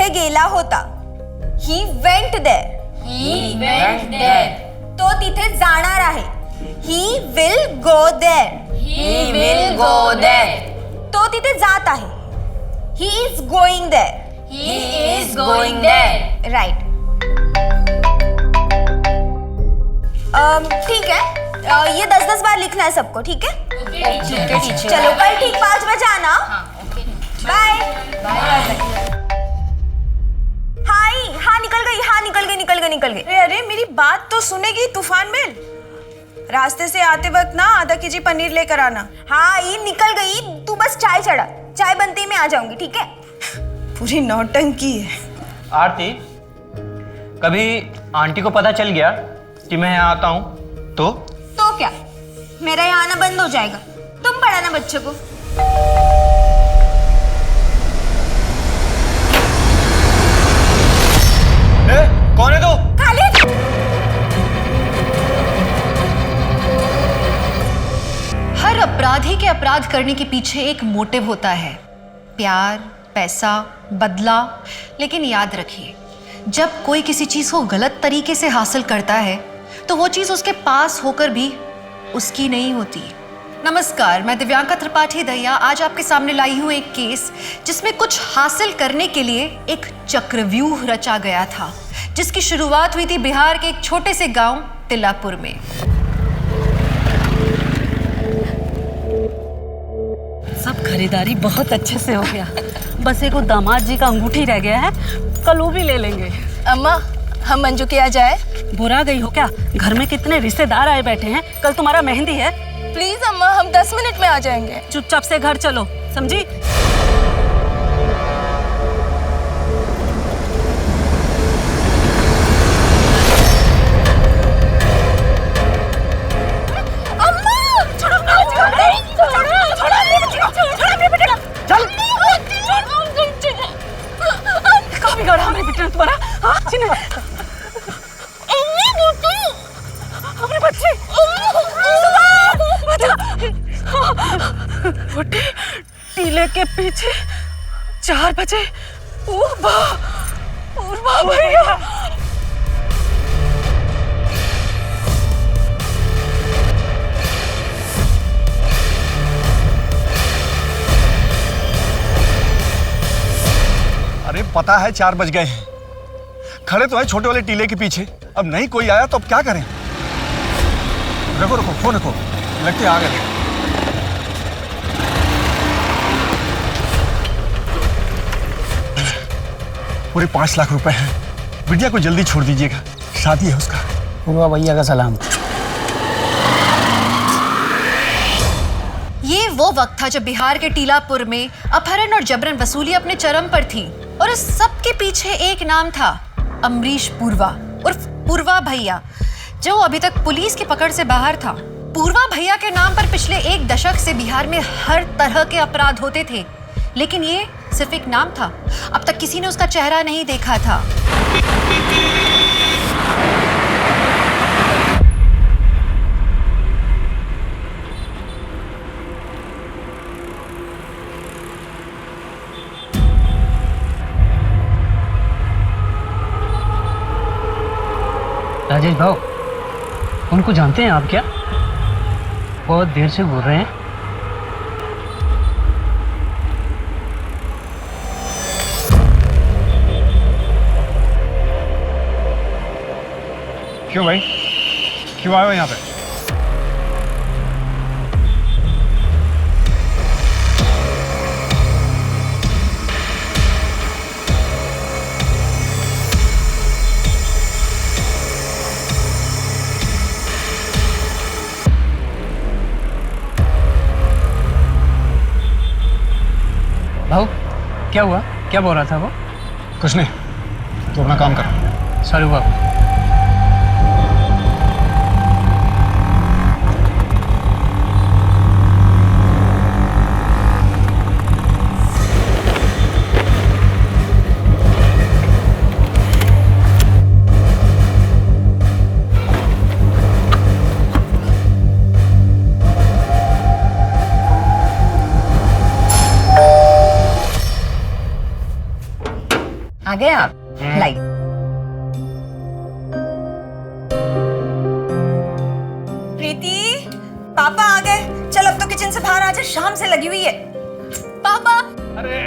तिथे गेला होता. He went there. तो तिथे जाणार आहे. He will go there. तो तिथे जात आहे. He is going there. Right. ठीक है, ये 10-10 बार लिखना है सबको. ठीक है? चलो कल ठीक 5 बजे आना. बाय. हाँ निकल गई. अरे मेरी बात तो सुनेगी तूफान मेल. रास्ते से आते वक्त ना आधा केजी पनीर लेकर आना. हाँ ये निकल गई. तू बस चाय चढ़ा. चाय बनते ही मैं आ जाऊंगी. ठीक है? पूरी नौटंकी है. आरती, कभी आंटी को पता चल गया कि मैं यहाँ आता हूँ तो क्या मेरा यहाँ आना बंद हो जाएगा? तुम पढ़ाना बच्चों को. कौन है तू? खालिद. हर अपराधी के अपराध करने के पीछे एक मोटिव होता है. प्यार, पैसा, बदला. लेकिन याद रखिए, जब कोई किसी चीज को गलत तरीके से हासिल करता है तो वो चीज उसके पास होकर भी उसकी नहीं होती. नमस्कार, मैं दिव्यांका त्रिपाठी दहिया आज आपके सामने लाई हूँ एक केस जिसमें कुछ हासिल करने के लिए एक चक्रव्यूह रचा गया था, जिसकी शुरुआत हुई थी बिहार के एक छोटे से गांव तिलापुर में. सब खरीदारी बहुत अच्छे से हो गया. बस एक दामाद जी का अंगूठी रह गया है, कल वो भी ले लेंगे. अम्मा, हम मंजू के यहाँ जाए? बुरा गई हो क्या? घर में कितने रिश्तेदार आए बैठे हैं. कल तुम्हारा मेहंदी है. प्लीज अम्मा, हम 10 मिनट में आ जाएंगे. चुपचाप से घर चलो, समझी? टीले के पीछे 4 बजे पूर्वा भैया. अरे पता है 4 बज गए हैं. खड़े तो है छोटे वाले टीले के पीछे. अब नहीं कोई आया तो अब क्या करें? रखो फोन रखो. लगते आ गए. पूरे 5 लाख रुपए हैं. बिटिया को जल्दी छोड़ दीजिएगा, शादी है उसका. पूर्वा भैया का सलाम. ये वो वक्त था जब बिहार के टीलापुर में अपहरण और जबरन वसूली अपने चरम पर थी. और इस सब के पीछे एक नाम था, अमरीश पूर्वा उर्फ पूर्वा भैया, जो अभी तक पुलिस की पकड़ से बाहर था. पूर्वा भैया के नाम पर पिछले 1 दशक से बिहार में हर तरह के अपराध होते थे, लेकिन ये सिर्फ एक नाम था. अब तक किसी ने उसका चेहरा नहीं देखा था. राजेश भाऊ, उनको जानते हैं आप क्या? बहुत देर से घूर रहे हैं. क्यों भाई, क्यों आए हो यहाँ पे? भाऊ, क्या हुआ? क्या बोल रहा था वो? कुछ नहीं, तू अपना काम कर. सारू बाबू. आ गए आप? लाइक प्रीति, पापा आ गए। चल अब तो किचन से बाहर आ जा, शाम से लगी हुई है। पापा। अरे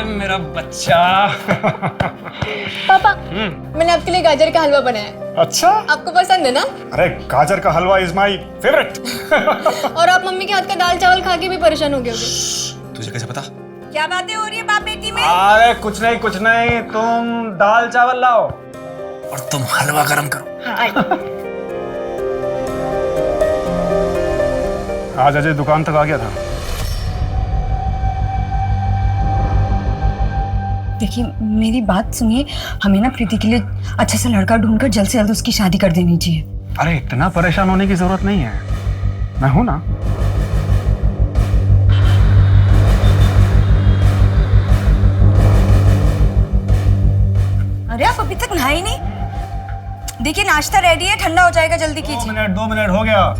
मेरा बच्चा। पापा मैंने आपके लिए गाजर का हलवा बनाया है। अच्छा, आपको पसंद है ना? अरे गाजर का हलवा इज माय फेवरेट। और आप मम्मी के हाथ का दाल चावल खा के भी परेशान हो गए होगे। तुझे कैसे पता? क्या बातें हो रही है बाप बेटी में? अरे कुछ नहीं, तुम दाल चावल लाओ और तुम हलवा गरम करो। आज अजय दुकान तक आ गया था। देखिए मेरी बात सुनिए, हमें ना प्रीति के लिए अच्छा सा लड़का ढूंढकर जल्द से जल्द उसकी शादी कर देनी चाहिए। अरे इतना परेशान होने की जरूरत नहीं है, मैं हूं ना। अरे आप अभी तक नहाई नहीं? देखिए नाश्ता रेडी है, ठंडा हो जाएगा, जल्दी कीजिए। 2 मिनट हो गया।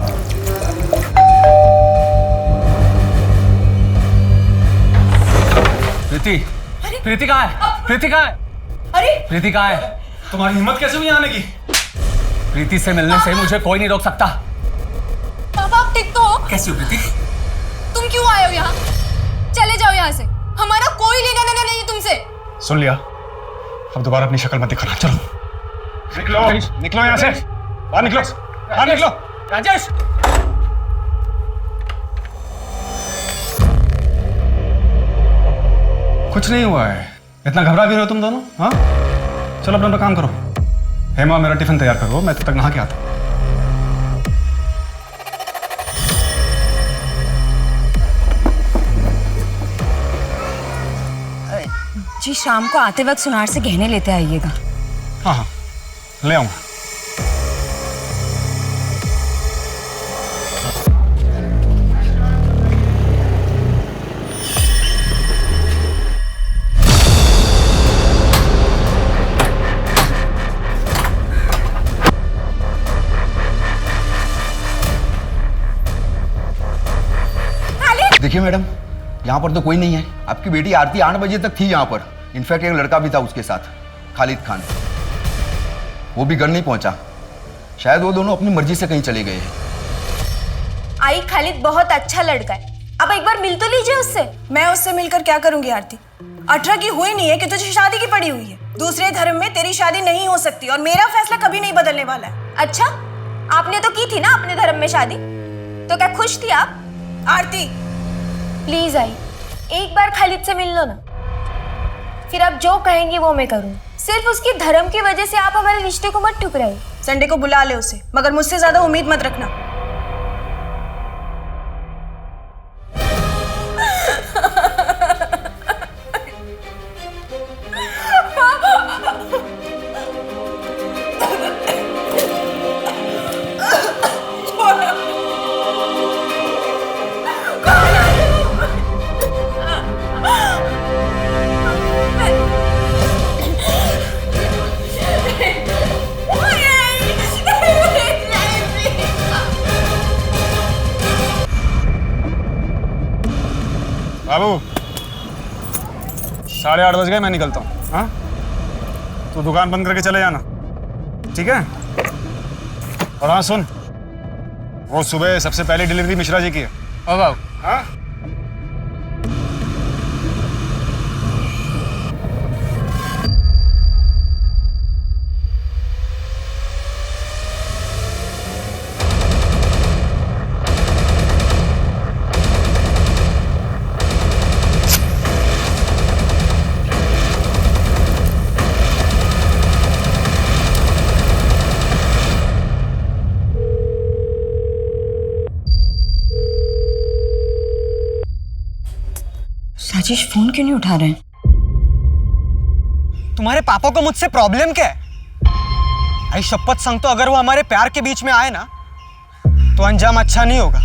प्रीति कहाँ है? प्रीति कहाँ है? अरे प्रीति कहाँ है? तुम्हारी हिम्मत कैसे हुई आने की? प्रीति से मिलने से मुझे कोई नहीं रोक सकता। पापा आप ठीक तो हो? कैसी हो प्रीति? तुम क्यों आए हो यहाँ? चले जाओ यहाँ से, हमारा कोई लेना देना नहीं है तुमसे। सुन लिया, अब दोबारा अपनी शक्ल मत दिखाना। चलो निकलो यहाँ से, बाहर निकलो। राजेश, कुछ नहीं हुआ है, इतना घबरा भी रहे हो तुम दोनों? हाँ चलो अपना काम करो। हेमा मेरा टिफिन तैयार करो, मैं तब तक नहा के आता हूँ। जी शाम को आते वक्त सुनार से गहने लेते आइएगा। हाँ ले आऊँगा। देखिए मैडम, यहाँ पर तो कोई नहीं है। आपकी बेटी आरती 8 बजे तक थी यहाँ पर। इनफैक्ट एक लड़का भी था उसके साथ, खालिद खान। वो भी घर नहीं पहुंचा। शायद वो दोनों अपनी मर्जी से कहीं चले गए हैं। आई, खालिद बहुत अच्छा लड़का है, अब एक बार मिल तो लीजिए उससे। मैं उससे मिलकर क्या करूंगी आरती? 18 की हुई नहीं है कि तुझे शादी की पड़ी हुई है। दूसरे धर्म में तेरी शादी नहीं हो सकती और मेरा फैसला कभी नहीं बदलने वाला है। अच्छा, आपने तो की थी ना अपने धर्म में शादी, तो क्या खुश थी आप? आरती प्लीज आई, एक बार खालिद से मिल लो ना, फिर आप जो कहेंगी वो मैं करूँ। सिर्फ उसकी धर्म की वजह से आप हमारे रिश्ते को मत ठुकराइए। संडे को बुला ले उसे, मगर मुझसे ज्यादा उम्मीद मत रखना। बाबू 8:30 बज गए, मैं निकलता हूँ। हाँ तू दुकान बंद करके चले जाना, ठीक है? और हाँ सुन, वो सुबह सबसे पहले डिलीवरी मिश्रा जी की है। ओ बाबू, हाँ राजेश फोन क्यों नहीं उठा रहे हैं? तुम्हारे पापा को मुझसे प्रॉब्लम क्या है? आई शपथ सांगतो, अगर वो हमारे प्यार के बीच में आए ना तो अंजाम अच्छा नहीं होगा।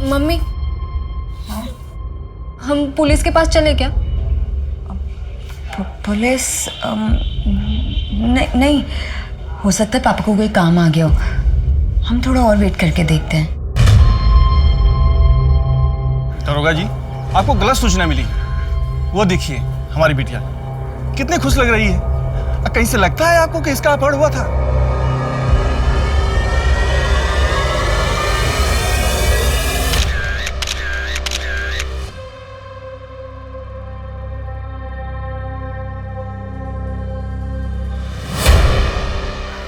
मम्मी हम पुलिस के पास चले क्या? पुलिस नहीं, हो सकता है पापा को कोई काम आ गया हो। हम थोड़ा और वेट करके देखते हैं। दरोगा जी, आपको गलत सूचना मिली। पुलिस वाले हमारे प्यार के बीच में आए ना तो अंजाम अच्छा नहीं होगा। मम्मी वो देखिए हमारी बिटिया कितनी खुश लग रही है। कहीं से लगता है आपको कि इसका अपहरण हुआ था?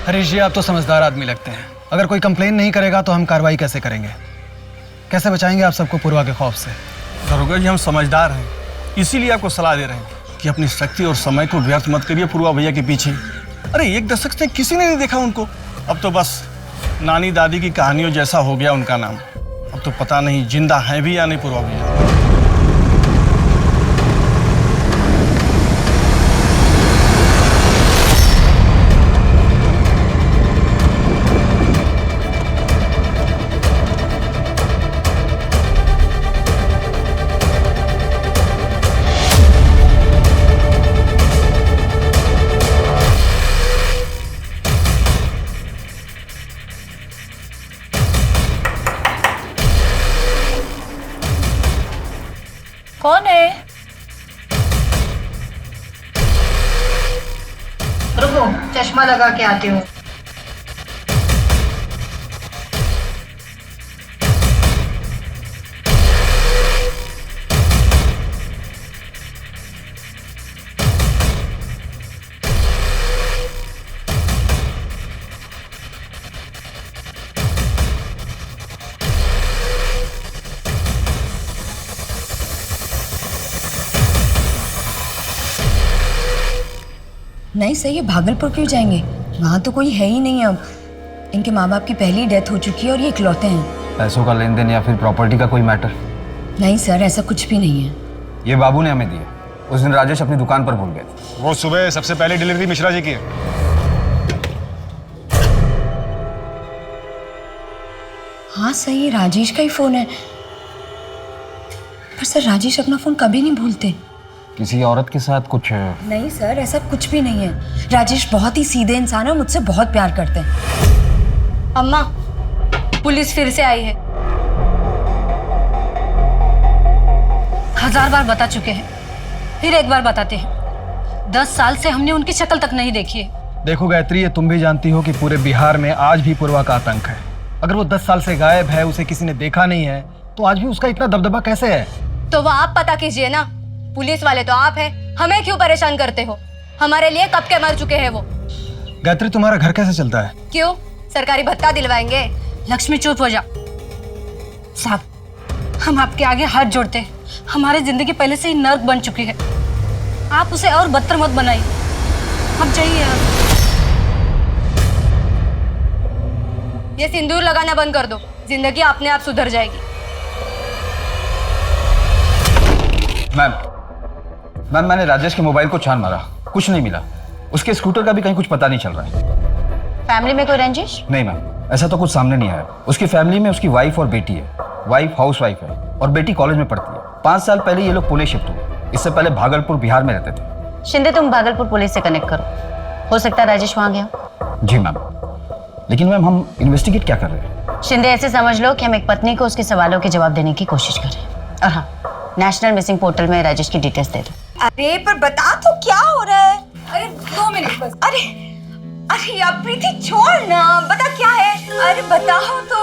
हरीश जी, आप तो समझदार आदमी लगते हैं। अगर कोई कंप्लेन नहीं करेगा तो हम कार्रवाई कैसे करेंगे? कैसे बचाएंगे आप सबको पूर्वा के खौफ से? दरोगा जी, हम समझदार हैं, इसीलिए आपको सलाह दे रहे हैं कि अपनी शक्ति और समय को व्यर्थ मत करिए पूर्वा भैया के पीछे। अरे 1 दशक से किसी ने नहीं देखा उनको। अब तो बस नानी दादी की कहानियों जैसा हो गया उनका नाम। अब तो पता नहीं जिंदा है भी या नहीं पूर्वा भैया। कौन है? रुको, चश्मा लगा के आती हूँ। नहीं सही है, भागलपुर क्यों जाएंगे? वहाँ तो कोई है ही नहीं अब। इनके माँ बाप की पहली डेथ हो चुकी है और ये इकलौते हैं। पैसों का लेन देन या फिर प्रॉपर्टी का कोई मैटर? नहीं सर, ऐसा कुछ भी नहीं है। ये बाबू ने हमें दिए। उस दिन राजेश अपनी दुकान पर भूल गए थे। वो सुबह सबसे पहले डिलीवरी मिश्रा जी की है। हाँ सही है, राजेश का ही फोन है। पर सर, राजेश अपना फोन कभी नहीं भूलते। किसी औरत के साथ कुछ? नहीं सर, ऐसा कुछ भी नहीं है। राजेश बहुत ही सीधे इंसान है और मुझसे बहुत प्यार करते हैं। अम्मा, पुलिस फिर से आई है। 1000 बार बता चुके हैं, फिर एक बार बताते हैं। 10 साल से हमने उनकी शक्ल तक नहीं देखी है। देखो गायत्री, ये तुम भी जानती हो कि पूरे बिहार में आज भी पूर्वा का आतंक है। अगर वो 10 साल से गायब है, उसे किसी ने देखा नहीं है, तो आज भी उसका इतना दबदबा कैसे है? तो वो आप पता कीजिए ना। पुलिस वाले तो आप हैं, हमें क्यों परेशान करते हो? हमारे लिए कब के मर चुके हैं वो। गायत्री, तुम्हारा घर कैसे चलता है? क्यों, सरकारी भत्ता दिलवाएंगे? लक्ष्मी चुप हो जा। साहब, हम आपके आगे हाथ जोड़ते हैं। हमारी जिंदगी पहले से ही नर्क बन चुकी है, आप उसे और बदतर मत बनाइए। अब जाइए आप। ये सिंदूर लगाना बंद कर दो, जिंदगी अपने आप सुधर जाएगी। मैम, मैंने राजेश के मोबाइल को छान मारा, कुछ नहीं मिला। उसके स्कूटर का भी कहीं कुछ पता नहीं चल रहा है। फैमिली में कोई रंजिश? नहीं मैम, ऐसा तो कुछ सामने नहीं आया। उसकी फैमिली में उसकी वाइफ और बेटी है। वाइफ हाउस वाइफ है और बेटी कॉलेज में पढ़ती है। 5 साल पहले ये लोग पुणे शिफ्ट हुए। इससे पहले भागलपुर बिहार में रहते थे। शिंदे, तुम भागलपुर पुलिस से कनेक्ट करो, हो सकता है राजेश वहां गया। जी मैम, लेकिन मैम हम इन्वेस्टिगेट क्या कर रहे हैं? शिंदे, ऐसे समझ लो कि हम एक पत्नी को उसके सवालों के जवाब देने की कोशिश कर रहे हैं। और हाँ, नेशनल मिसिंग पोर्टल में राजेश की डिटेल्स दे दो। अरे पर बता तो, क्या हो रहा है? अरे 2 मिनट बस। अरे अरे यार प्रीति, छोड़ ना, बता क्या है? अरे बताओ तो।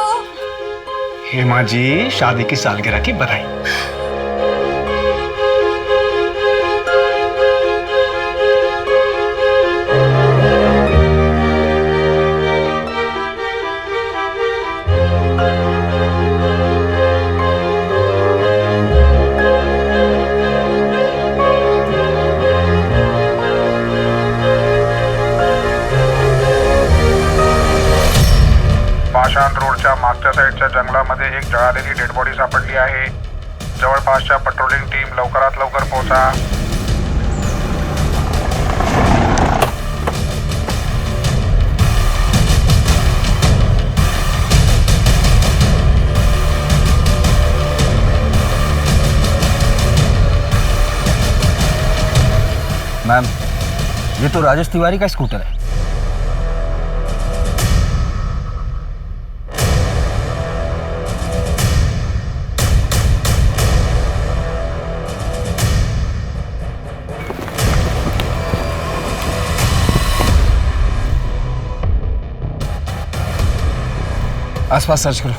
हेमा जी, शादी की सालगिरह की बधाई। पाषाण रोडच्या मागच्या साईडच्या जंगलामध्ये एक जळालेली डेड बॉडी सापडली आहे। जवळपासच्या पेट्रोलिंग टीम लवकरात लवकर पोहोचा। मैम, ये तो राजेश तिवारी का स्कूटर है। आसपास सर्च करो।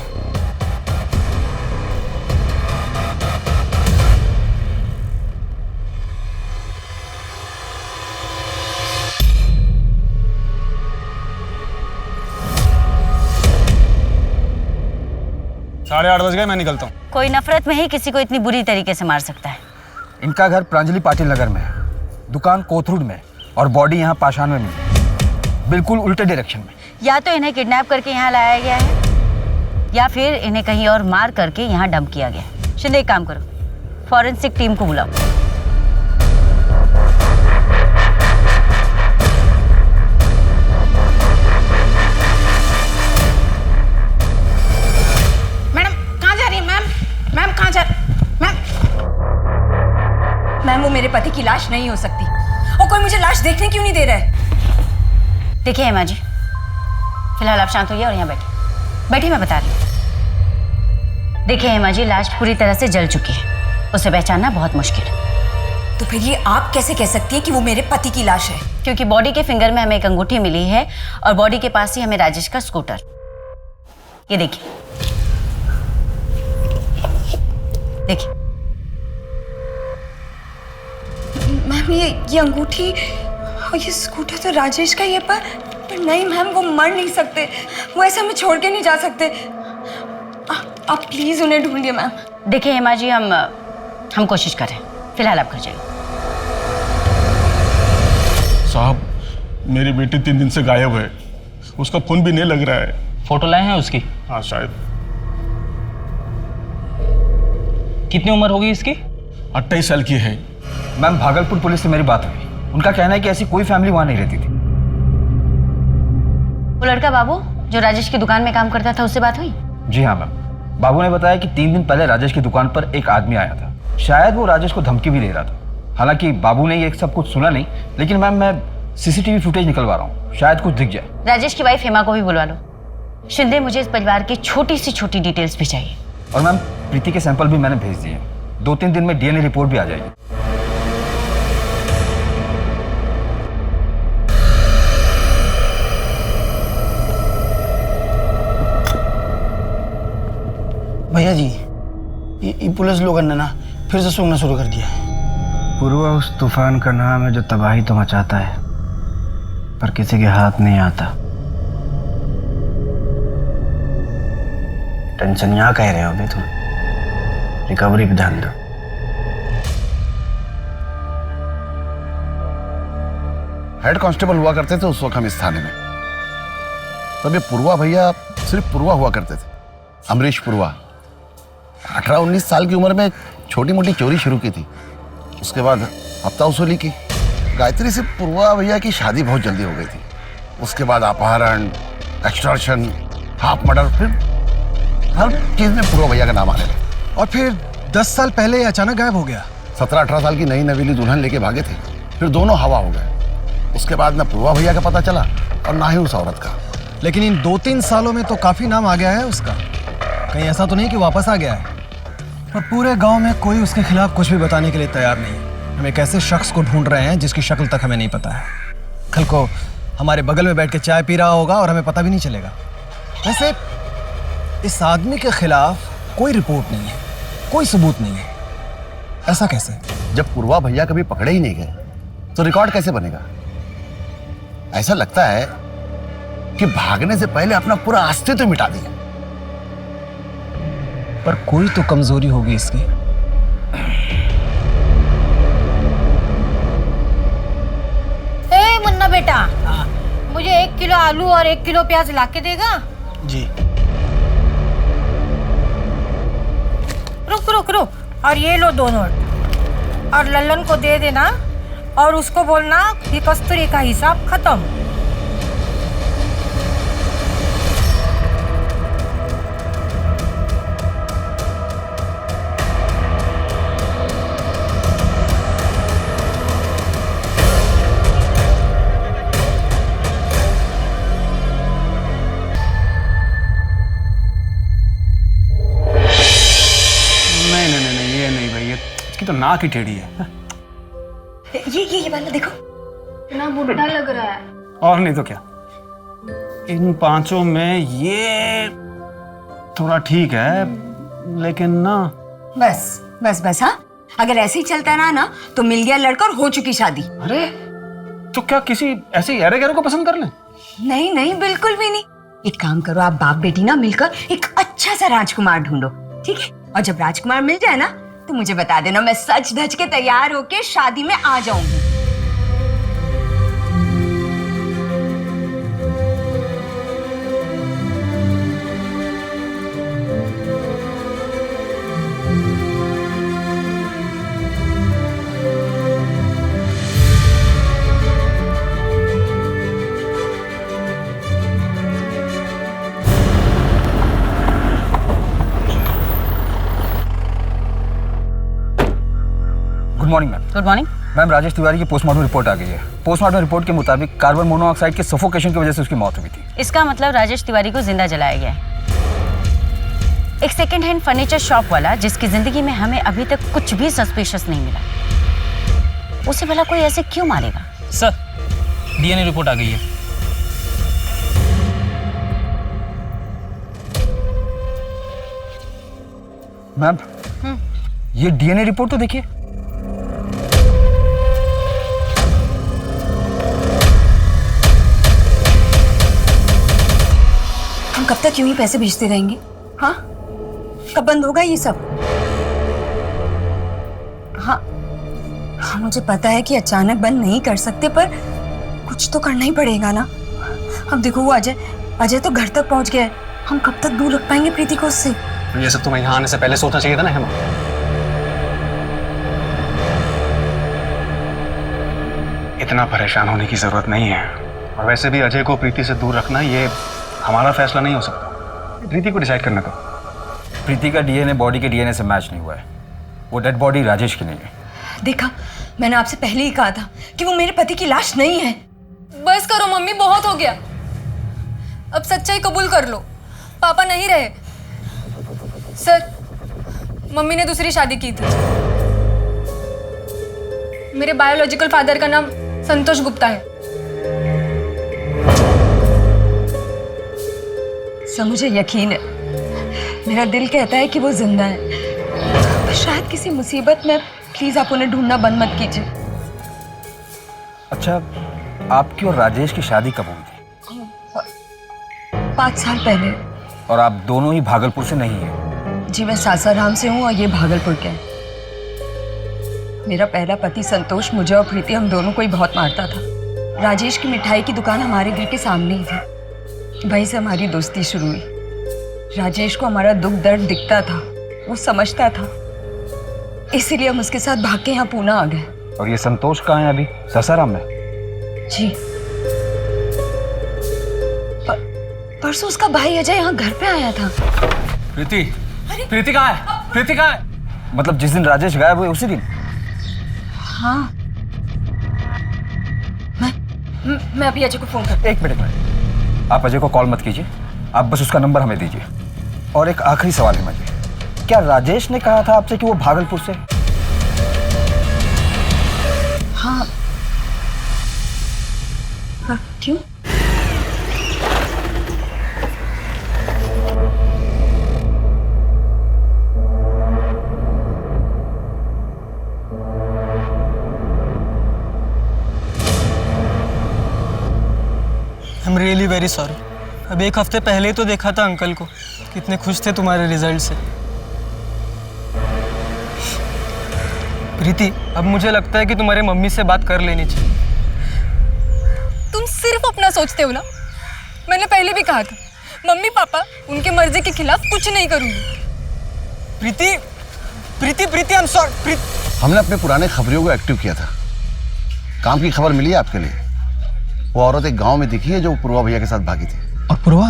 साढ़े 8 बज गए, मैं निकलता हूँ। कोई नफरत में ही किसी को इतनी बुरी तरीके से मार सकता है। इनका घर प्रांजलि पाटिल नगर में है, दुकान कोथरूड में, और बॉडी यहाँ पाषाण में मिली, बिल्कुल उल्टे डायरेक्शन में। या तो इन्हें किडनैप करके यहाँ लाया गया है या फिर इन्हें कहीं और मार करके यहाँ डंप किया गया है। शिंदे, एक काम करो, फॉरेंसिक टीम को बुलाओ। मैडम कहाँ जा रही है मैम? मैम कहाँ जा मैम? मैम वो मेरे पति की लाश नहीं हो सकती, और कोई मुझे लाश देखने क्यों नहीं दे रहा है? देखिए हेमा जी, फिलहाल आप शांत होइए और यहाँ बैठिए। बैठिए, मैं बता रही हूँ। देखिए हेमा जी, लाश पूरी तरह से जल चुकी है, उसे पहचानना बहुत मुश्किल है। तो फिर ये आप कैसे कह सकती हैं कि वो मेरे पति की लाश है? क्योंकि बॉडी के फिंगर में हमें एक अंगूठी मिली है और बॉडी के पास ही हमें राजेश का स्कूटर। ये देखिए, देखिए। मैम ये अंगूठी और ये स्कूटर तो राजेश का ही है, पर नहीं मैम, वो मर नहीं सकते, वो ऐसे हमें छोड़ के नहीं जा सकते। आप प्लीज उन्हें ढूंढिए मैम। देखिए हेमा जी, हम कोशिश कर रहे हैं, फिलहाल आप घर जाइए। साहब, मेरी बेटी 3 दिन से गायब है, उसका फोन भी नहीं लग रहा है। फोटो लाए हैं उसकी? हाँ शायद। कितनी उम्र होगी इसकी? 28 साल की है। मैम, भागलपुर पुलिस से मेरी बात हुई, उनका कहना है कि ऐसी कोई फैमिली वहां नहीं रहती थी। वो लड़का बाबू जो राजेश की दुकान में काम करता था, उससे बात हुई? जी हाँ मैम, बाबू ने बताया कि 3 दिन पहले राजेश की दुकान पर एक आदमी आया था, शायद वो राजेश को धमकी भी दे रहा था। हालांकि बाबू ने ये सब कुछ सुना नहीं, लेकिन मैम मैं सीसीटीवी फुटेज निकलवा रहा हूँ, शायद कुछ दिख जाए। राजेश की वाइफ हेमा को भी बुलवा लो। शिंदे, मुझे इस परिवार की छोटी सी छोटी डिटेल्स भी चाहिए। और मैम, प्रीति के सैंपल भी मैंने भेज दिए, 2-3 दिन में डीएनए रिपोर्ट भी आ जाएगी। भैया जी, ये पुलिस लोगों ने ना फिर से सूंघना शुरू कर दिया है। पूर्वा उस तूफान का नाम है जो तबाही तो मचाता है, पर किसी के हाथ नहीं आता। टेंशन यहाँ कह रहे हो अभी तुम, रिकवरी पे ध्यान दो। हेड कांस्टेबल हुआ करते थे उस वक्त हम इस थाने में, तब ये पूर्वा भैया सिर्फ पूर्वा हुआ करते थे, अमरीश पूर्वा। 18-19 साल की उम्र में छोटी मोटी चोरी शुरू की थी, उसके बाद हफ्ता वसूली की। गायत्री से पूर्वा भैया की शादी बहुत जल्दी हो गई थी, उसके बाद अपहरण, एक्सटॉर्शन, हाफ मर्डर, फिर हर चीज में पूर्वा भैया का नाम आने लगा। और फिर 10 साल पहले अचानक गायब हो गया। 17-18 साल की नई नवीली दुल्हन लेके भागे थे, फिर दोनों हवा हो गए। उसके बाद न पूर्वा भैया का पता चला और ना ही उस औरत का। लेकिन इन 2-3 सालों में तो काफी नाम आ गया है उसका, कहीं ऐसा तो नहीं कि वापस आ गया है? और पूरे गांव में कोई उसके खिलाफ कुछ भी बताने के लिए तैयार नहीं है। हम एक ऐसे शख्स को ढूंढ रहे हैं जिसकी शक्ल तक हमें नहीं पता है। कल को हमारे बगल में बैठ के चाय पी रहा होगा और हमें पता भी नहीं चलेगा। वैसे इस आदमी के खिलाफ कोई रिपोर्ट नहीं है, कोई सबूत नहीं है, ऐसा कैसे? जब पूर्वा भैया कभी पकड़े ही नहीं गए तो रिकॉर्ड कैसे बनेगा? ऐसा लगता है कि भागने से पहले अपना पूरा अस्तित्व मिटा दिया। पर कोई तो कमजोरी होगी इसकी। ए मुन्ना बेटा, मुझे 1 किलो आलू और 1 किलो प्याज ला के देगा? जी। रुक रुक रुक, और ये लो 2 नोट, और लल्लन को दे देना और उसको बोलना कि कस्तूरी का हिसाब खत्म। तो नाक ही टेढ़ी है। ये वाला देखो, इतना बुढ़ा लग रहा है। और नहीं तो क्या, इन 5 में ये थोड़ा ठीक है, लेकिन ना। बस बस बस, हाँ, अगर ऐसे ही चलता रहा ना तो मिल गया लड़का और हो चुकी शादी। अरे तो क्या किसी ऐसे यारे गैरों को पसंद कर लें? नहीं नहीं, बिल्कुल भी नहीं। एक काम करो, आप बाप बेटी ना मिलकर एक अच्छा सा राजकुमार ढूंढो, ठीक है? और जब राजकुमार मिल जाए ना तो मुझे बता देना, मैं सच धज के तैयार होके शादी में आ जाऊंगी। Good morning ma'am. Good morning ma'am, Rajesh Tiwari की पोस्टमार्टम रिपोर्ट आ गई है। पोस्टमार्टम रिपोर्ट के मुताबिक कार्बन मोनोऑक्साइड के सफोकेशन की वजह से उसकी मौत हुई थी। इसका मतलब राजेश तिवारी को जिंदा जलाया गया है। एक सेकेंड हैंड फर्नीचर शॉप वाला जिसकी जिंदगी में हमें अभी तक कुछ भी सस्पिशियस नहीं मिला, उसे भला कोई ऐसे क्यों मारेगा? सर, डीएनए रिपोर्ट आ गई है। मैम, ये डीएनए रिपोर्ट तो देखिए। हम कब तक यूं ही पैसे भेजते रहेंगे? हाँ, कब बंद होगा ये सब? हाँ हाँ, मुझे पता है कि अचानक बंद नहीं कर सकते, पर कुछ तो करना ही पड़ेगा ना। अब देखो, वो अजय तो घर तक पहुंच गया है। हम कब तक दूर रख पाएंगे प्रीति को उससे? ये सब तुम्हें यहाँ आने से पहले सोचना चाहिए था ना हेमा। इतना परेशान होने की जरूरत नहीं है। और वैसे भी अजय को प्रीति से दूर रखना ये हमारा फैसला नहीं हो सकता। प्रीति को डिसाइड करना। तो प्रीति का डीएनए बॉडी के डीएनए से मैच नहीं हुआ है। वो डेड बॉडी राजेश की नहीं है। देखा, मैंने आपसे पहले ही कहा था कि वो मेरे पति की लाश नहीं है। बस करो मम्मी, बहुत हो गया। अब सच्चाई कबूल कर लो, पापा नहीं रहे। सर, मम्मी ने दूसरी शादी की थी। मेरे बायोलॉजिकल फादर का नाम संतोष गुप्ता है। सर, मुझे यकीन है, मेरा दिल कहता है कि वो जिंदा है। पर शायद किसी मुसीबत में। प्लीज आप उन्हें ढूंढना बंद मत कीजिए। अच्छा, आपकी और राजेश की शादी कब हुई थी? 5 साल पहले। और आप दोनों ही भागलपुर से नहीं हैं? जी, मैं सासाराम से हूँ और ये भागलपुर के हैं। मेरा पहला पति संतोष मुझे और प्रीति, हम दोनों को ही बहुत मारता था। राजेश की मिठाई की दुकान हमारे घर के सामने ही थी। वहीं से हमारी दोस्ती शुरू हुई। राजेश को हमारा दुख दर्द दिखता था, वो समझता था, इसीलिए हम उसके साथ भाग के यहाँ पूना आ गए। और ये संतोष कहाँ है अभी? सासाराम में? जी, परसों उसका भाई अजय यहाँ घर पे आया था। प्रीति, प्रीति कहाँ है? प्रीति कहाँ है? मतलब जिस दिन राजेश गायब हुए उसी दिन? हाँ, मैं अभी अजय को फोन करती हूँ। एक मिनट, आप अजय को कॉल मत कीजिए, आप बस उसका नंबर हमें दीजिए। और एक आखिरी सवाल है मुझे, क्या राजेश ने कहा था आपसे कि वो भागलपुर से? हाँ। क्यों? I am really very sorry. अब 1 हफ्ते पहले ही तो देखा था अंकल को, कितने खुश थे तुम्हारे रिजल्ट से। प्रीति, अब मुझे लगता है कि तुम्हारे मम्मी से बात कर लेनी चाहिए। तुम सिर्फ अपना सोचते हो ना। मैंने पहले भी कहा था, मम्मी पापा उनकी मर्जी के खिलाफ कुछ नहीं करूंगी। प्रीति, प्रीति, प्रीति, आई एम सॉरी। हमने अपने पुराने खबरियों को एक्टिव किया था। काम की खबर मिली है आपके लिए। वो औरत एक गांव में दिखी है जो पूर्वा भैया के साथ भागी थी। और पूर्वा?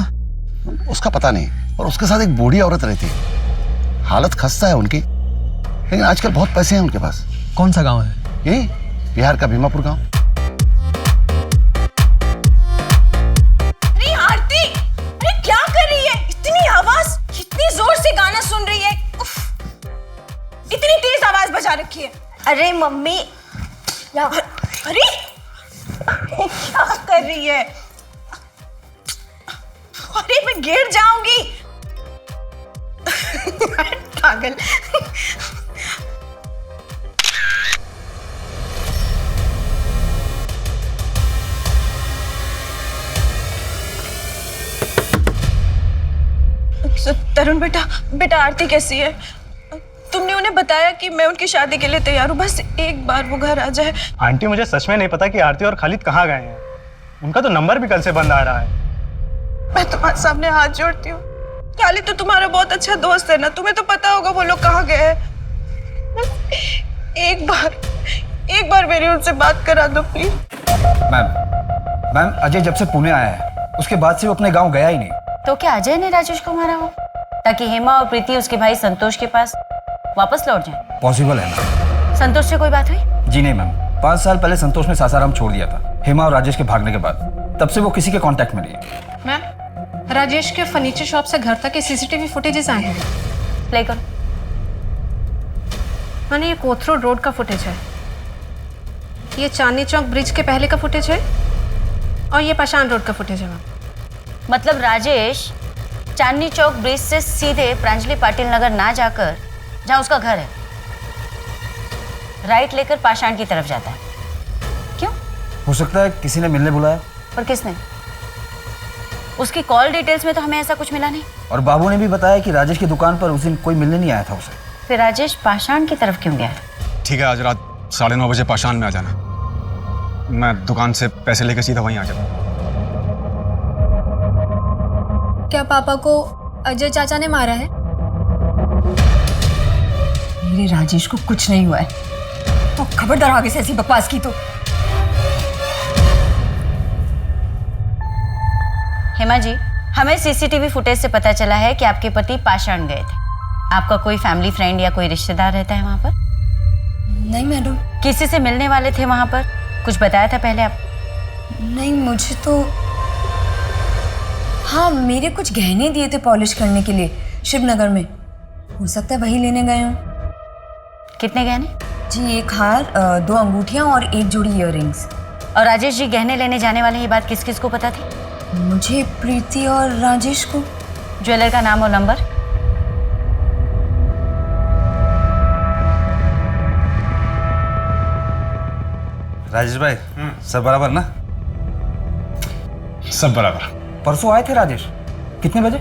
उसका पता नहीं। और उसके साथ एक बूढ़ी औरत रहती है। हालत खस्ता है उनकी, लेकिन आजकल बहुत पैसे हैं उनके पास। कौन सा गांव है? यही बिहार का भीमापुर गांव। अरे आरती, अरे क्या कर रही है? इतनी आवाज, कितनी जोर से गाना सुन रही है। उफ, इतनी तेज आवाज बजा रखी है। अरे मम्मी, अरे क्या कर रही है? अरे मैं गिर जाऊंगी। पागल। तरुण बेटा, बेटा आरती कैसी है? तुमने उन्हें बताया कि मैं उनकी शादी के लिए तैयार हूँ, बस एक बार वो घर आ जाए। आंटी मुझे सच में नहीं पता कि आरती और खालिद कहाँ गए हैं। उनका तो नंबर भी कल से बंद आ रहा है। मैं तुम्हारे सामने हाथ जोड़ती हूँ, खालिद तो तुम्हारा बहुत अच्छा दोस्त है ना, तुम्हें तो पता होगा वो लोग कहाँ गए हैं। एक बार मेरी उनसे बात करा दो प्लीज। मैम अजय जब से पुणे आया है उसके बाद से वो अपने गांव गया ही नहीं। तो क्या अजय ने राजेश को मारा हो ताकि हेमा और प्रीति उसके भाई संतोष के पास वापस लौट जाए? पॉसिबल है मैम। संतोष से कोई बात हुई? जी नहीं मैम, 5 साल पहले संतोष ने सासाराम छोड़ दिया था हेमा और राजेश के भागने के बाद। तब से वो किसी के कांटेक्ट में नहीं है। मैम, राजेश के फर्नीचर शॉप से घर तक के सीसीटीवी फुटेजेस आए हैं। प्ले करो। मैंने ये कोथरूड रोड का फुटेज है, ये चांदनी चौक ब्रिज के पहले का फुटेज है और ये पाषाण रोड का फुटेज है। मैम मतलब राजेश चांदनी चौक ब्रिज से सीधे प्रांजलि पाटिल नगर ना जाकर जहां उसका घर है, राइट लेकर पाषाण की तरफ जाता है। क्यों? हो सकता है किसी ने मिलने बुलाया। पर किसने? उसकी कॉल डिटेल्स में तो हमें ऐसा कुछ मिला नहीं। और बाबू ने भी बताया कि राजेश की दुकान पर उस दिन कोई मिलने नहीं आया था उसे। फिर राजेश पाषाण की तरफ क्यों गया? ठीक है, आज रात 9:30 बजे पाषाण में आ जाना। मैं दुकान से पैसे लेकर सीधा वहीं आ जाऊंगा। क्या पापा को अजय चाचा ने मारा है? मेरे राजेश को कुछ नहीं हुआ है। तो खबरदार आगे से ऐसी बकवास की तो। हेमा जी, हमें सीसीटीवी फुटेज से पता चला है कि आपके पति पाषाण गए थे। आपका कोई फैमिली फ्रेंड या कोई रिश्तेदार रहता है वहां पर? नहीं मैडम। किसी से मिलने वाले थे वहां पर? कुछ बताया था पहले आप? नहीं, मुझे तो हाँ, मेरे कुछ गहने दिए थे पॉलिश करने के लिए शिवनगर में। हो सकता है वही लेने गए हों। कितने गहने? जी, एक हार, 2 अंगूठियां और 1 जोड़ी इयररिंग्स। और राजेश जी गहने लेने जाने वाले, ये बात किस किस को पता थी? मुझे, प्रीति और राजेश को। ज्वेलर का नाम और नंबर? राजेश भाई, सब बराबर ना? सब बराबर। परसों आए थे राजेश। कितने बजे?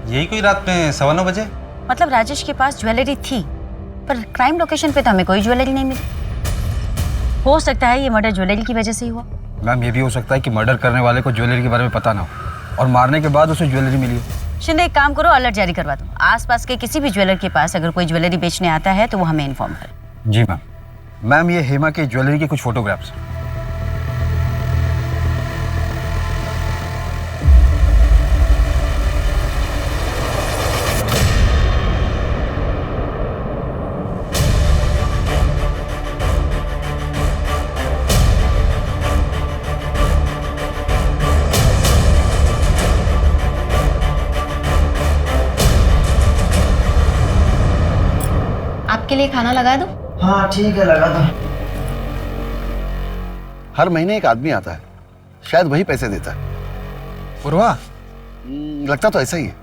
यही कोई रात में 9:15 बजे। मतलब राजेश के पास ज्वेलरी थी, पर क्राइम लोकेशन पे तो हमें कोई ज्वेलरी नहीं मिली। हो सकता है ये मर्डर ज्वेलरी की वजह से ही हुआ। मैम, ये भी हो सकता है कि मर्डर करने वाले को ज्वेलरी के बारे में पता ना हो और मारने के बाद उसे ज्वेलरी मिली हो। शिंदे, एक काम करो, अलर्ट जारी करवा दो। आसपास के किसी भी ज्वेलर के पास अगर कोई ज्वेलरी बेचने आता है तो वो हमें इन्फॉर्म करे। जी मैम। मैम, ये हेमा के ज्वेलरी के कुछ फोटोग्राफ्स। आपके लिए खाना लगा दूं? हाँ ठीक है, लगा दो। हर महीने एक आदमी आता है, शायद वही पैसे देता है। पूर्वा, लगता तो ऐसा ही है।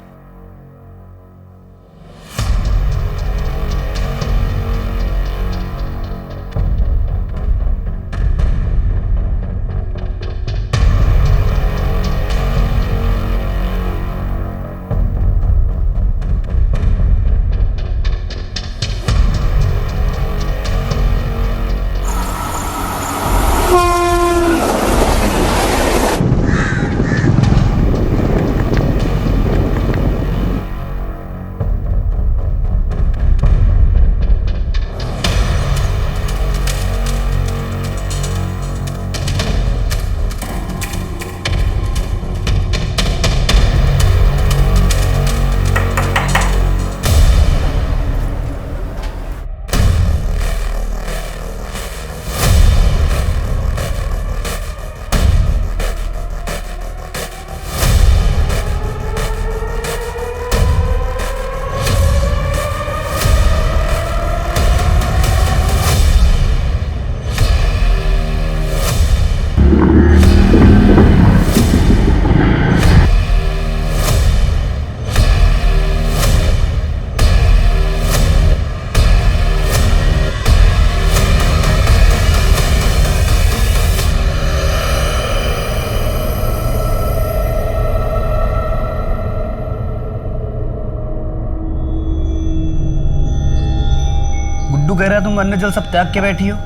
गुड्डू कह रहा है तुम अन्न जल सब त्याग के बैठी हो,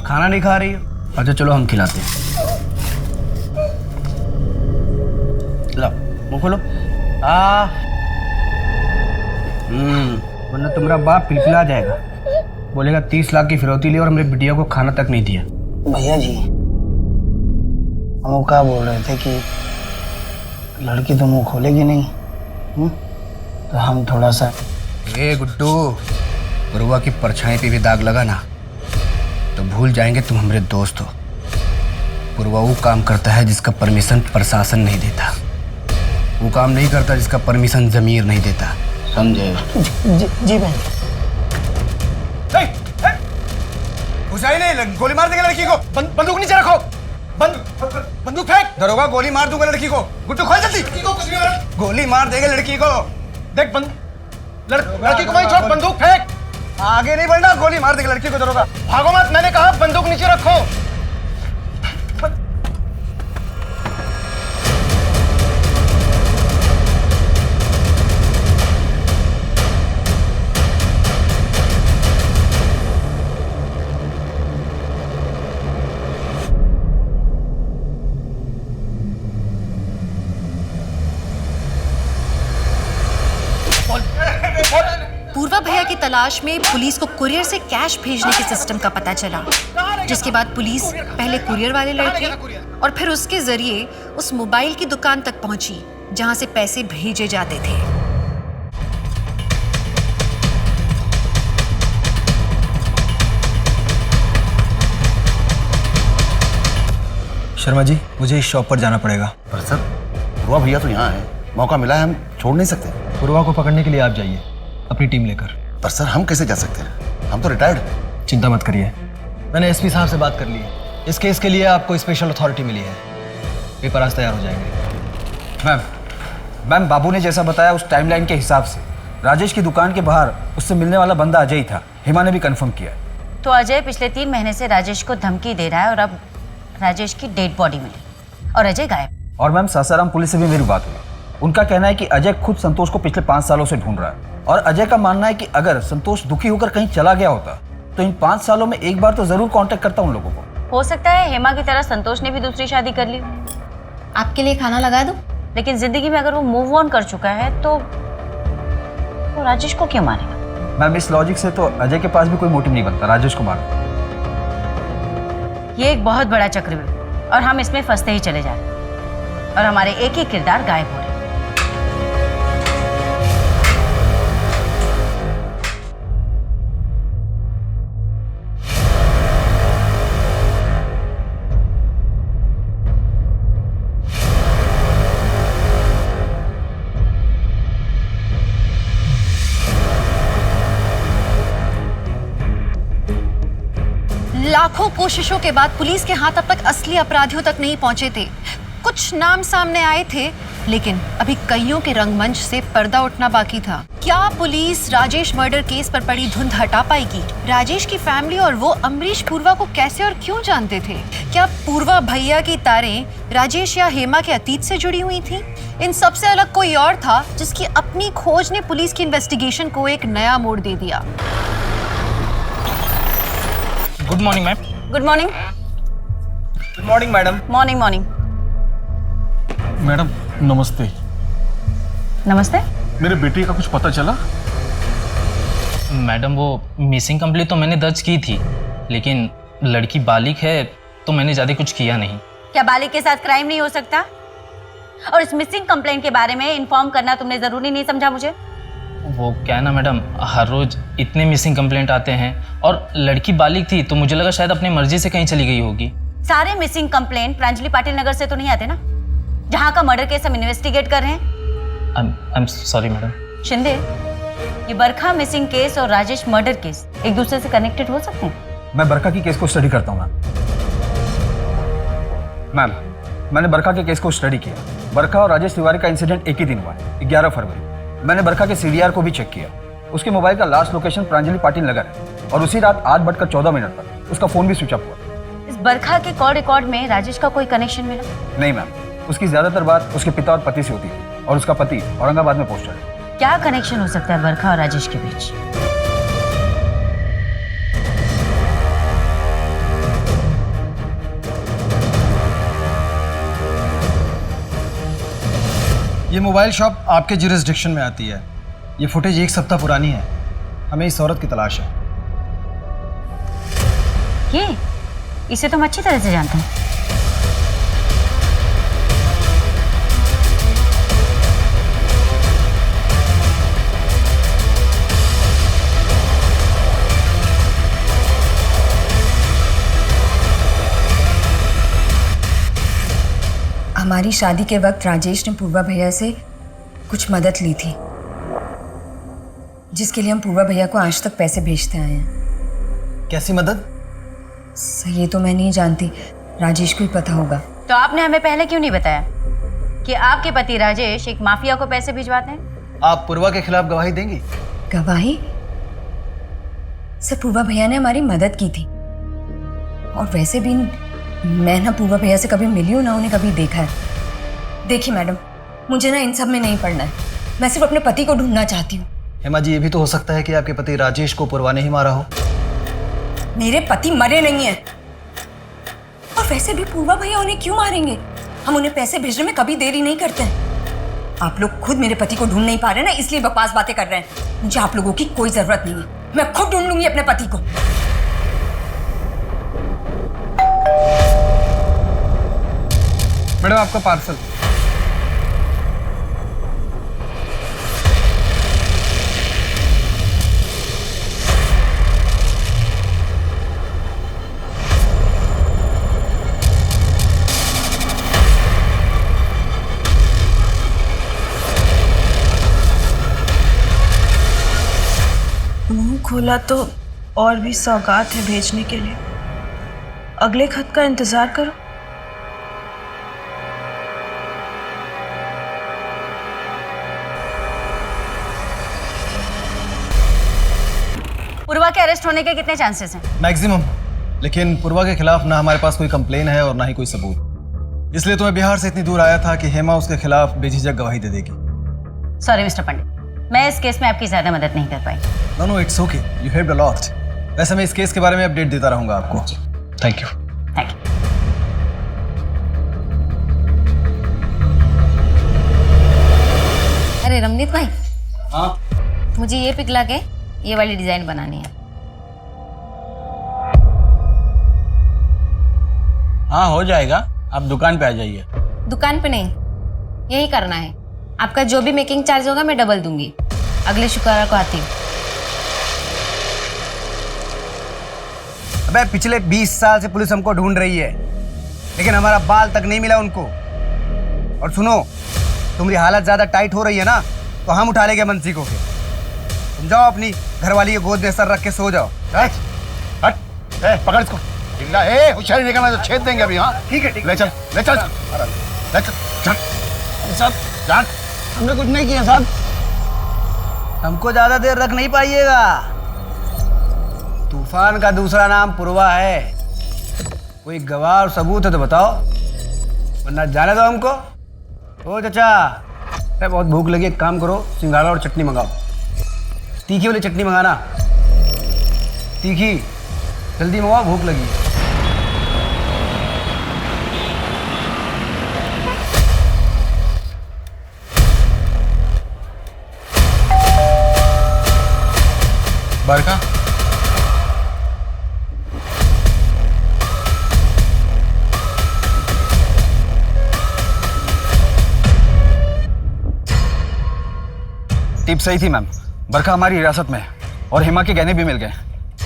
खाना नहीं खा रही हो। अच्छा चलो हम खिलाते हैं। लो मुँह खोलो। वरना तुम्हारा बाप पिलपिला जाएगा, बोलेगा 30 लाख की फिरौती ली और हमारे बिटिया को खाना तक नहीं दिया। भैया जी हम वो क्या बोल रहे थे कि लड़की तो मुंह खोलेगी नहीं, तो हम थोड़ा सा। ए गुड्डू, पुरवा की परछाई पे भी दाग लगा ना तो भूल जाएंगे तुम हमारे दोस्त हो। पुरवा वो काम करता है जिसका परमिशन प्रशासन नहीं देता, वो काम नहीं करता जिसका परमिशन जमीर नहीं देता, समझे? जी भाई। घुसाई नहीं, गोली मार देगा लड़की को। बंदूक नीचे रखो, बंदूक फेंक। दरोगा गोली मार दूंगा लड़की को। गुड्डू खोल जल्दी। गोली मार देगा लड़की को। देख लड़की को वहीं छोड़, बंदूक फेंक। आगे नहीं बढ़ना, गोली मार देगा लड़की को दरोगा। भागो मत, मैंने कहा बंदूक नीचे रखो। पूर्वा भैया की तलाश में पुलिस को कुरियर से कैश भेजने के सिस्टम का पता चला, जिसके बाद पुलिस पहले कुरियर वाले लड़के और फिर उसके जरिए उस मोबाइल की दुकान तक पहुंची जहां से पैसे भेजे जाते थे। शर्मा जी, मुझे इस शॉप पर जाना पड़ेगा। पर सर पुरवा भैया तो यहाँ है, मौका मिला है, हम छोड़ नहीं सकते। पुरवा को पकड़ने के लिए आप जाइए अपनी टीम लेकर। पर सर हम कैसे जा सकते हैं, हम तो रिटायर्ड। चिंता मत करिए, मैंने एसपी साहब से बात कर ली है। इस केस के लिए आपको स्पेशल अथॉरिटी मिली है, पेपर आज तैयार हो जाएंगे। मैम बाबू ने जैसा बताया उस टाइमलाइन के हिसाब से राजेश की दुकान के बाहर उससे मिलने वाला बंदा अजय ही था। हिमा ने भी कंफर्म किया। तो अजय पिछले 3 महीने से राजेश को धमकी दे रहा है और अब राजेश की डेड बॉडी मिली और अजय गायब। और मैम सासाराम पुलिस से भी मेरी बात हुई, उनका कहना है कि अजय खुद संतोष को पिछले 5 सालों से ढूंढ रहा है और अजय का मानना है कि अगर संतोष दुखी होकर कहीं चला गया होता तो इन 5 सालों में एक बार तो जरूर कांटेक्ट करता उन लोगों को। हो सकता है हेमा की तरह संतोष ने भी दूसरी शादी कर ली। आपके लिए खाना लगा दूं? लेकिन जिंदगी में अगर वो मूव ऑन कर चुका है तो राजेश को क्यों मारेगा? मैम इस लॉजिक से तो अजय के पास भी कोई मोटिव नहीं बनता राजेश को मारने। ये एक बहुत बड़ा चक्रव्यूह और हम इसमें फंसते ही चले जा रहे हैं और हमारे एक ही किरदार गायब हो रहे हैं। लाखों कोशिशों के बाद पुलिस के हाथ अब तक असली अपराधियों तक नहीं पहुंचे थे। कुछ नाम सामने आए थे, लेकिन अभी कईयों के रंगमंच से पर्दा उठना बाकी था। क्या पुलिस राजेश मर्डर केस पर पड़ी धुंध हटा पाएगी? राजेश की फैमिली और वो अमरीश पूर्वा को कैसे और क्यों जानते थे? क्या पूर्वा भैया की तारें राजेश या हेमा के अतीत से जुड़ी हुई थी? इन सबसे अलग कोई और था जिसकी अपनी खोज ने पुलिस की इन्वेस्टिगेशन को एक नया मोड़ दे दिया। Good morning ma'am. Good morning. Good morning madam. Morning morning. Madam नमस्ते। नमस्ते। मेरे बेटे का कुछ पता चला? मैडम वो मिसिंग कंप्लेंट तो मैंने दर्ज की थी, लेकिन लड़की बालिग है तो मैंने ज़्यादा कुछ किया नहीं। क्या बालिग के साथ क्राइम नहीं हो सकता? और इस मिसिंग कंप्लेंट के बारे में इन्फॉर्म करना तुमने ज़रूरी नहीं समझा मुझे? वो क्या है ना मैडम, हर रोज़ इतने मिसिंग कंप्लेंट आते हैं और लड़की बालिग थी तो मुझे लगा शायद अपनी मर्जी से कहीं चली गई होगी। सारे मिसिंग कंप्लेंट प्रांजलि पाटिल नगर से तो नहीं आते ना, जहाँ का मर्डर केस हम इन्वेस्टिगेट कर रहे हैं। I am sorry madam. Shinde, ये बरखा मिसिंग केस और राजेश मर्डर केस एक दूसरे से कनेक्टेड हो सकते हैं? मैं बरखा की केस को स्टडी करता हूँ मैम। मैंने बरखा के केस को स्टडी किया। बरखा और राजेश तिवारी का इंसिडेंट एक ही दिन हुआ है, 11 फरवरी। मैंने बरखा के CDR को भी चेक किया। उसके मोबाइल का लास्ट लोकेशन प्रांजलि पाटिल नगर है और उसी रात 8:14 पर उसका फोन भी स्विच ऑफ हुआ। इस बरखा के कॉल रिकॉर्ड में राजेश का कोई कनेक्शन मिला? नहीं मैम, उसकी ज्यादातर बात उसके पिता और पति से होती थी और उसका पति औरंगाबाद में पोस्टेड है। क्या कनेक्शन हो सकता है बरखा और राजेश के बीच? ये मोबाइल शॉप आपके जुरिस्डिक्शन में आती है। ये फुटेज 1 सप्ताह पुरानी है। हमें इस औरत की तलाश है। ये इसे तो हम अच्छी तरह से जानते हैं। हमारी शादी के वक्त राजेश ने पूर्वा भैया से कुछ मदद ली थी, जिसके लिए हम पूर्वा भैया को आज तक पैसे भेजते आए हैं। कैसी मदद? सर ये तो मैं नहीं जानती, राजेश को ही पता होगा। तो आपने हमें पहले क्यों नहीं बताया कि आपके पति राजेश एक माफिया को पैसे भिजवाते हैं? आप पूर्वा के खिलाफ गवाही देंगी? गवाही? सर पूर्वा भैया ने हमारी मदद की थी, और वैसे भी मैं ना पूर्वा भैया से कभी मिली हूँ ना उन्हें कभी देखा है। देखिए मैडम, मुझे ना इन सब में नहीं पड़ना है। मैं सिर्फ अपने पति को ढूंढना चाहती हूँ। हेमा जी, ये भी तो हो सकता है कि आपके पति राजेश को पूर्वा ने ही मारा हो। मेरे पति मरे नहीं हैं, और वैसे भी पूर्वा भैया उन्हें क्यों मारेंगे? हम उन्हें पैसे भेजने में कभी देरी नहीं करते हैं। आप लोग खुद मेरे पति को ढूंढ नहीं पा रहे ना, इसलिए बकवास बातें कर रहे हैं। मुझे आप लोगों की कोई जरूरत नहीं है, मैं खुद ढूंढ लूंगी अपने पति को। मैडम, आपका पार्सल। मुंह खोला तो और भी सौगात है भेजने के लिए। अगले खत का इंतजार करो। पूर्वा के अरेस्ट होने के कितने चांसेस हैं? मैक्सिमम। लेकिन पूर्वा के खिलाफ ना हमारे पास कोई कंप्लेन है और ना ही कोई सबूत। इसलिए तो मैं बिहार से इतनी दूर आया था कि हेमा उसके खिलाफ बेझिझक गवाही दे देगी। सॉरी मिस्टर पंडित, मैं इस केस में आपकी ज्यादा मदद नहीं कर पाई। No, it's okay, you helped a lot. वैसे मैं इस केस के बारे में अपडेट देता रहूंगा आपको। Thank you. Thank you. अरे रमनीत भाई, हाँ, मुझे ये पिघला के ये वाली डिजाइन बनानी है। हाँ हो जाएगा, आप दुकान पे आ जाइए। दुकान पे नहीं, यही करना है। आपका जो भी मेकिंग चार्ज होगा मैं डबल दूंगी। अगले शुक्रवार को आती हूँ। अबे पिछले 20 साल से पुलिस हमको ढूंढ रही है, लेकिन हमारा बाल तक नहीं मिला उनको। और सुनो, तुम्हारी हालत ज्यादा टाइट हो रही है ना, तो हम उठा लेंगे मंसी को। फिर तुम जाओ अपनी घरवाली के गोद में सर रख के सो जाओ। हट, पकड़ इसको। होशियारी निकलना तो छेद देंगे अभी। हाँ ठीक है, ठीक। ले चल, ले चल, ले चल, चल, चल। हमने कुछ नहीं किया साहब। हमको ज्यादा देर रख नहीं पाइएगा। तूफान का दूसरा नाम पूर्वा है। कोई गवाह और सबूत है तो बताओ, वरना जाने दो हमको। ओ चाचा, अरे बहुत भूख लगी, एक काम करो, सिंघाड़ा और चटनी मंगाओ। तीखी वाली चटनी मंगाना, तीखी, जल्दी मंगाओ, भूख लगी। बरका, टिप सही थी मैम। बरखा हमारी हिरासत में है और हेमा के गहने भी मिल गए।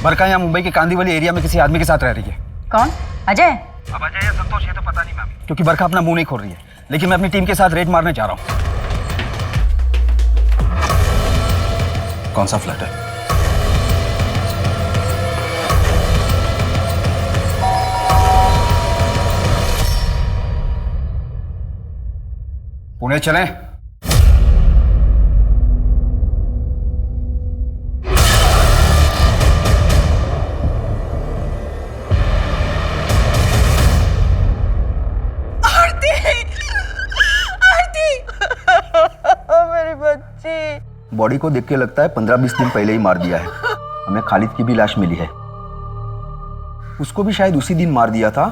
बरखा यहाँ मुंबई के कांदीवली एरिया में किसी आदमी के साथ रह रही है। कौन? अजय? अब अजय या संतोष ये तो पता नहीं मैम, क्योंकि बरखा अपना मुंह नहीं खोल रही है। लेकिन मैं अपनी टीम के साथ रेड मारने जा रहा हूँ। कौन सा फ्लैट है? पुणे चलें? बॉडी को देख के लगता है 15-20 दिन पहले ही मार दिया है। हमें खालिद की भी लाश मिली है। उसको भी शायद उसी दिन मार दिया था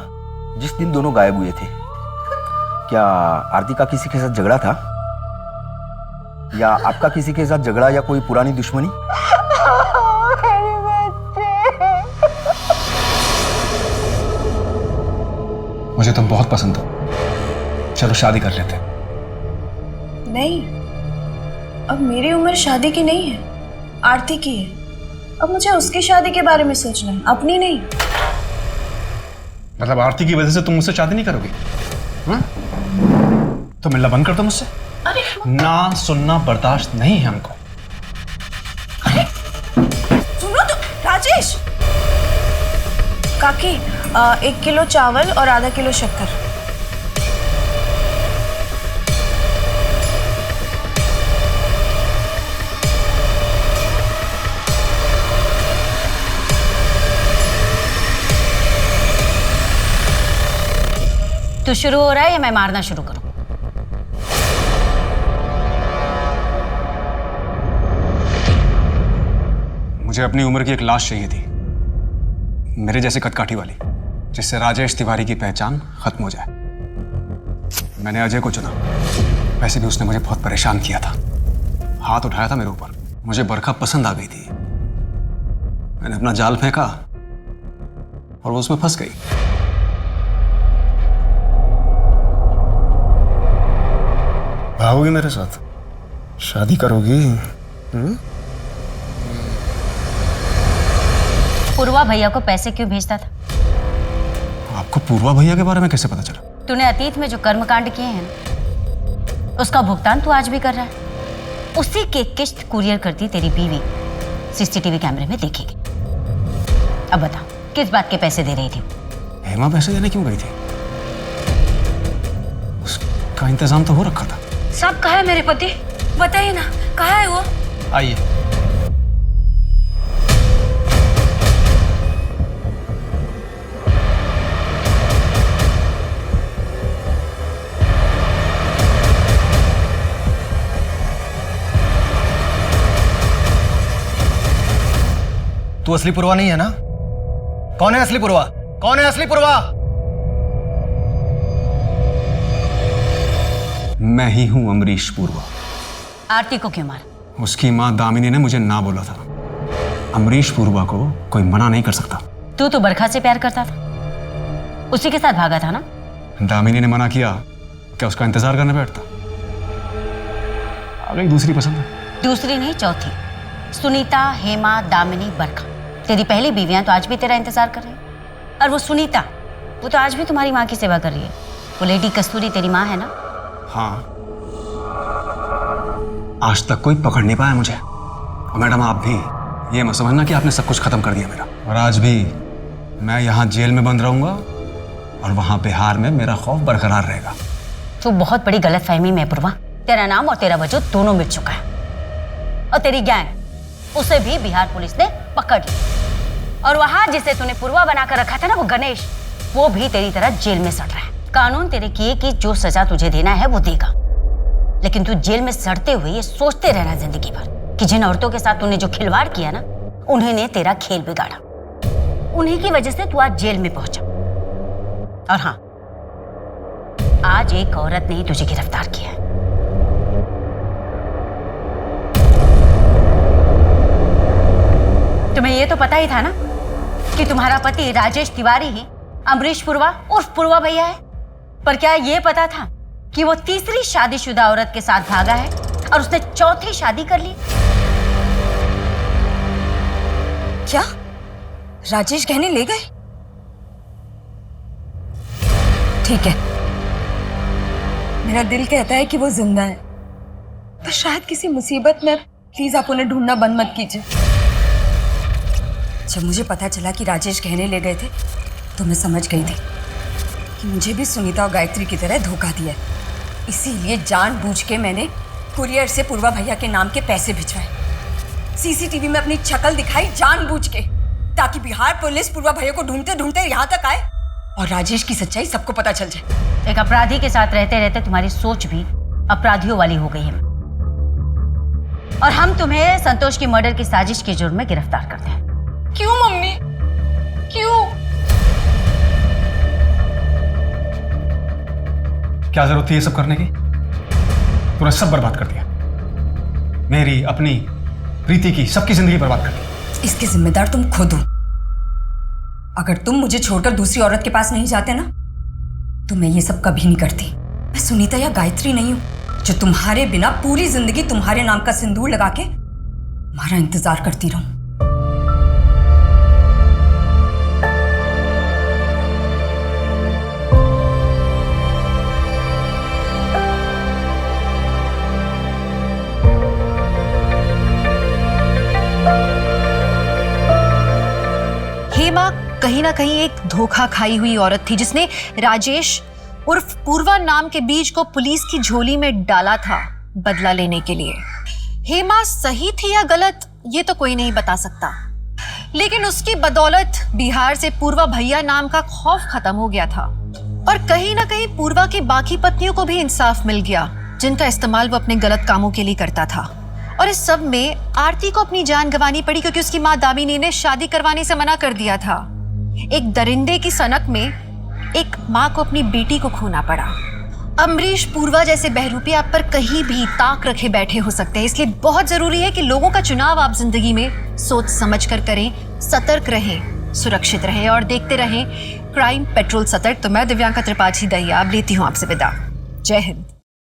जिस दिन दोनों गायब हुए थे। क्या आरती का किसी के साथ झगड़ा था? या आपका किसी के साथ झगड़ा या कोई पुरानी दुश्मनी? मुझे तुम बहुत पसंद हो, चलो शादी कर लेते हैं। नहीं, अब मेरी उम्र शादी की नहीं है, आरती की है। अब मुझे उसकी शादी के बारे में सोचना है, अपनी नहीं। मतलब आरती की वजह से तुम मुझसे शादी नहीं करोगी? तो मिलना बंद कर दो मुझसे। अरे ना सुनना बर्दाश्त नहीं है हमको। सुनो तो राजेश। काकी 1 किलो चावल और आधा किलो शक्कर। तो शुरू हो रहा है या मैं मारना शुरू करूं? मुझे अपनी उम्र की एक लाश चाहिए थी, मेरे जैसे कदकाठी वाली, जिससे राजेश तिवारी की पहचान खत्म हो जाए। मैंने अजय को चुना। वैसे भी उसने मुझे बहुत परेशान किया था, हाथ उठाया था मेरे ऊपर। मुझे बरखा पसंद आ गई थी। मैंने अपना जाल फेंका और वो उसमें फंस गई। भागोगी मेरे साथ? शादी करोगी? पूर्वा भैया को पैसे क्यों भेजता था? आपको पूर्वा भैया के बारे में कैसे पता चला? तूने अतीत में जो कर्मकांड किए हैं ना, उसका भुगतान तू आज भी कर रहा है। उसी के किस्त कुरियर करती तेरी बीवी सीसीटीवी कैमरे में देखेगी। अब बता, किस बात के पैसे दे रही थी? हेमा पैसे देने क्यों गई थी? उसका इंतजाम तो हो रखा था। सब कहा है मेरे पति? बताइए ना, कहाँ है वो? आइए। तू असली पूर्वा नहीं है ना? कौन है असली पूर्वा? कौन है असली पूर्वा? मैं ही हूं अमरीश पूर्वा। आरती को क्यों मारा? उसकी मां दामिनी ने मुझे ना बोला था। अमरीश पूर्वा को कोई मना नहीं कर सकता। तू तो बरखा से प्यार करता था, उसी के साथ भागा था ना? दामिनी ने मना किया, क्या उसका इंतजार करने बैठता? आ गई दूसरी पसंद है। दूसरी नहीं, चौथी। सुनीता, हेमा, दामिनी, बरखा, तेरी पहली बीवियां तो आज भी तेरा इंतजार कर रही है। और वो सुनीता, वो तो आज भी तुम्हारी माँ की सेवा कर रही है। वो लेडी कस्तूरी तेरी माँ है ना? हाँ, आज तक कोई पकड़ नहीं पाया मुझे। और मैडम, आप भी ये मत समझना कि आपने सब कुछ खत्म कर दिया मेरा। और आज भी मैं यहाँ जेल में बंद रहूंगा और वहां बिहार में मेरा खौफ बरकरार रहेगा। तू बहुत बड़ी गलतफहमी में पूर्वा। तेरा नाम और तेरा वजूद दोनों मिट चुका है। और तेरी गैंग, उसे भी बिहार पुलिस ने पकड़ लिया। और वहां जिसे तूने पूर्वा बनाकर रखा था ना, वो गणेश, वो भी तेरी तरह जेल में सड़ रहा है। कानून तेरे किए कि जो सजा तुझे देना है वो देगा, लेकिन तू जेल में सड़ते हुए ये सोचते रहना जिंदगी भर कि जिन औरतों के साथ तूने जो खिलवाड़ किया ना, उन्हीं ने तेरा खेल बिगाड़ा। उन्हीं की वजह से तू आज जेल में पहुंचा। और हाँ, आज एक औरत ने ही तुझे गिरफ्तार किया है। तुम्हें ये तो पता ही था ना कि तुम्हारा पति राजेश तिवारी ही अमरीश पूर्वा उर्फ पूर्वा भैया है। पर क्या ये पता था कि वो तीसरी शादीशुदा औरत के साथ भागा है और उसने चौथी शादी कर ली? क्या राजेश गहने ले गए? ठीक है, मेरा दिल कहता है कि वो जिंदा है, पर शायद किसी मुसीबत में। प्लीज आप उन्हें ढूंढना बंद मत कीजिए। जब मुझे पता चला कि राजेश गहने ले गए थे, तो मैं समझ गई थी कि मुझे भी सुनीता और गायत्री की तरह धोखा दिया है। इसीलिए जानबूझ के मैंने कुरियर से पूर्वा भैया के नाम के पैसे भिजवाए, सीसीटीवी में अपनी शक्ल दिखाई जानबूझ के, ताकि बिहार पुलिस पूर्वा भैया को ढूंढते ढूंढते यहाँ तक आए और राजेश की सच्चाई सबको पता चल जाए। एक अपराधी के साथ रहते रहते तुम्हारी सोच भी अपराधियों वाली हो गई है। और हम तुम्हें संतोष की मर्डर की साजिश के जुर्म में गिरफ्तार करते हैं। क्यों मम्मी, क्यों? क्या जरूरत थी ये सब करने की? तूने सब बर्बाद कर दिया। मेरी, अपनी, प्रीति की, सबकी जिंदगी बर्बाद कर दी। इसके जिम्मेदार तुम खुद हो। अगर तुम मुझे छोड़कर दूसरी औरत के पास नहीं जाते ना, तो मैं ये सब कभी नहीं करती। मैं सुनीता या गायत्री नहीं हूं जो तुम्हारे बिना पूरी जिंदगी तुम्हारे नाम का सिंदूर लगा के तुम्हारा इंतजार करती रहूं। हेमा कहीं ना कहीं एक धोखा खाई हुई औरत थी जिसने राजेश उर्फ पूर्वा नाम के बीज को पुलिस की झोली में डाला था बदला लेने के लिए। हेमा सही थी या गलत ये तो कोई नहीं बता सकता, लेकिन उसकी बदौलत बिहार से पूर्वा भैया नाम का खौफ खत्म हो गया था और कहीं ना कहीं पूर्वा की बाकी पत्नियों को भी इंसाफ मिल गया जिनका इस्तेमाल वो अपने गलत कामों के लिए करता था। और इस सब में आरती को अपनी जान गंवानी पड़ी क्योंकि उसकी माँ दामिनी ने शादी करवाने से मना कर दिया था। एक दरिंदे की सनक में एक माँ को अपनी बेटी को खोना पड़ा। अमरीश पूर्वा जैसे बहरूपी आप पर कहीं भी ताक रखे बैठे हो सकते हैं, इसलिए बहुत जरूरी है कि लोगों का चुनाव आप जिंदगी में सोच समझ कर करें, सतर्क रहें, सुरक्षित रहें और देखते रहें क्राइम पेट्रोल सतर्क। तो मैं दिव्यांका त्रिपाठी दहिया अब लेती हूँ आपसे विदा। जय हिंद।